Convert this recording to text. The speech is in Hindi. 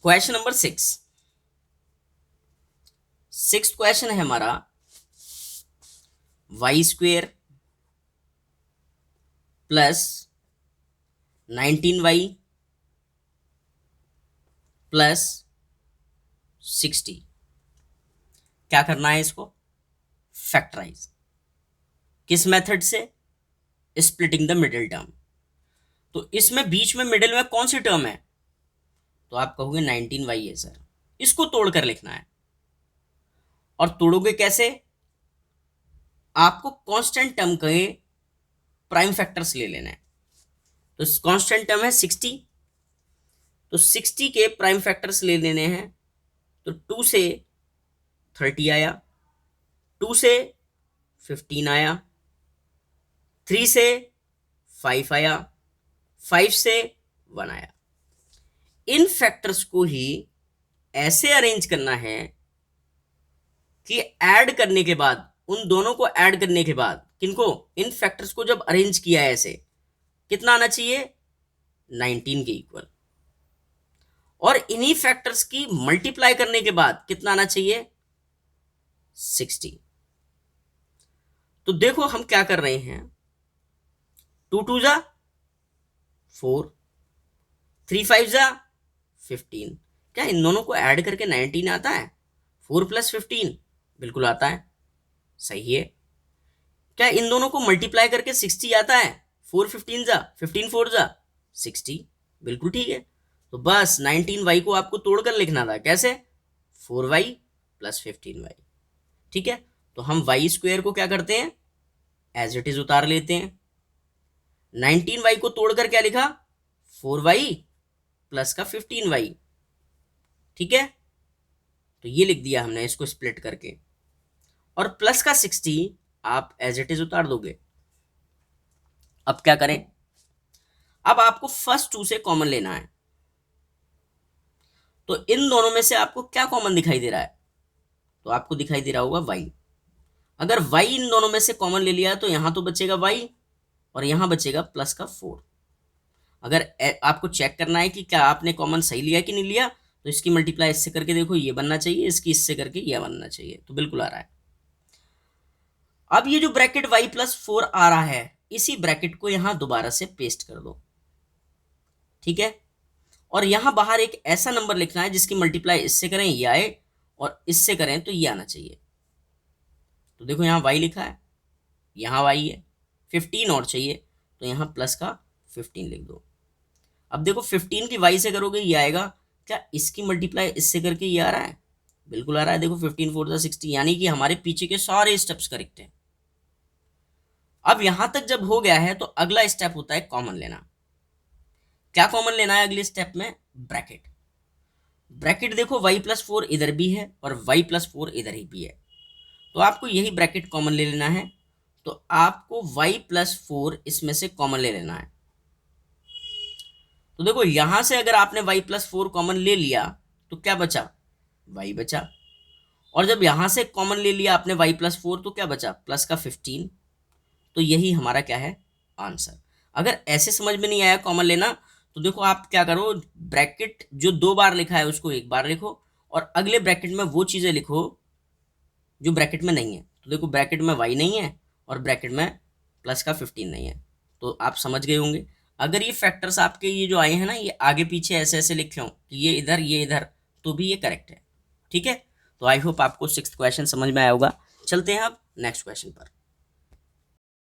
क्वेश्चन नंबर 6 क्वेश्चन है हमारा, y² प्लस 19y प्लस 60। क्या करना है इसको? फैक्टराइज। किस मेथड से? Splitting the middle term. तो इसमें बीच में मिडिल में कौन सी टर्म है? तो आप कहोगे 19y है सर, इसको तोड़कर लिखना है। और तोड़ोगे कैसे? आपको कांस्टेंट टर्म के प्राइम फैक्टर्स ले लेना है। तो कांस्टेंट टर्म है 60, तो 60 के प्राइम फैक्टर्स ले लेने हैं। तो 2 से 30 आया, 2 से 15 आया, 3 से 5 आया, 5 से 1 आया। इन फैक्टर्स को ही ऐसे अरेंज करना है कि ऐड करने के बाद, उन दोनों को ऐड करने के बाद, किनको? इन फैक्टर्स को जब अरेंज किया है ऐसे, कितना आना चाहिए? 19 के इक्वल। और इन्हीं फैक्टर्स की मल्टीप्लाई करने के बाद कितना आना चाहिए? 60। तो देखो हम क्या कर रहे हैं, 2 2 जा 4, 3 5 जा 15। क्या इन दोनों को ऐड करके 19 आता है? 4 + 15 बिल्कुल आता है, सही है। क्या इन दोनों को मल्टीप्लाई करके 60 आता है? 4 15 जा 15 4 जा 60, बिल्कुल ठीक है। तो बस 19y को आपको तोड़कर लिखना था, कैसे? 4y + 15y। ठीक है, तो हम y² को क्या करते हैं? एज इट इज उतार लेते हैं। 19y को तोड़कर क्या लिखा? 4y प्लस का 15y। ठीक है, तो ये लिख दिया हमने इसको स्प्लिट करके। और प्लस का 60 आप एज इट इज उतार दोगे। अब क्या करें? अब आपको फर्स्ट 2 से कॉमन लेना है। तो इन दोनों में से आपको क्या कॉमन दिखाई दे रहा है? तो आपको दिखाई दे रहा होगा y। अगर y इन दोनों में से कॉमन ले लिया तो यहां तो बचेगा y और यहां बचेगा प्लस का 4। अगर आपको चेक करना है कि क्या आपने कॉमन सही लिया कि नहीं लिया, तो इसकी मल्टीप्लाई इससे करके देखो, ये बनना चाहिए, इसकी इससे करके ये बनना चाहिए, तो बिल्कुल आ रहा है। अब ये जो ब्रैकेट y + 4 आ रहा है, इसी ब्रैकेट को यहां दोबारा से पेस्ट कर दो। ठीक है, और यहां बाहर एक ऐसा नंबर लिखना है जिसकी मल्टीप्लाई इससे करें ये आए, और इससे करें तो ये आना चाहिए। तो देखो यहां y लिखा है, यहां y है, 15 और चाहिए, तो यहां प्लस का 15 लिख दो। अब देखो 15 की y से करोगे ये आएगा, क्या इसकी मल्टीप्लाई इससे करके ये आ रहा है? बिल्कुल आ रहा है। देखो 15 4 60, यानी कि हमारे पीछे के सारे स्टेप्स करेक्ट हैं। अब यहां तक जब हो गया है तो अगला स्टेप होता है कॉमन लेना। क्या कॉमन लेना है अगले स्टेप में? ब्रैकेट। ब्रैकेट देखो y + 4 इधर भी है और y + 4 इधर ही भी है, तो आपको यही ब्रैकेट कॉमन ले लेना है। तो आपको y + 4 इसमें से कॉमन ले लेना है। तो देखो यहां से अगर आपने y + 4 कॉमन ले लिया तो क्या बचा? y बचा। और जब यहां से कॉमन ले लिया आपने y + 4 तो क्या बचा? प्लस का 15। तो यही हमारा क्या है? आंसर। अगर ऐसे समझ में नहीं आया कॉमन लेना, तो देखो आप क्या करो, ब्रैकेट जो 2 बार लिखा है उसको 1 बार लिखो, और अगले ब्रैकेट में वो चीजें लिखो जो ब्रैकेट में नहीं है। तो देखो ब्रैकेट में y नहीं है और ब्रैकेट में प्लस का 15 नहीं है, तो आप समझ गए होंगे। अगर ये फैक्टर्स आपके ये जो आए हैं ना, ये आगे पीछे ऐसे ऐसे लिखे हों कि ये इधर ये इधर, तो भी ये करेक्ट है। ठीक है, तो आई होप आपको 6th क्वेश्चन समझ में आया होगा। चलते हैं अब नेक्स्ट क्वेश्चन पर।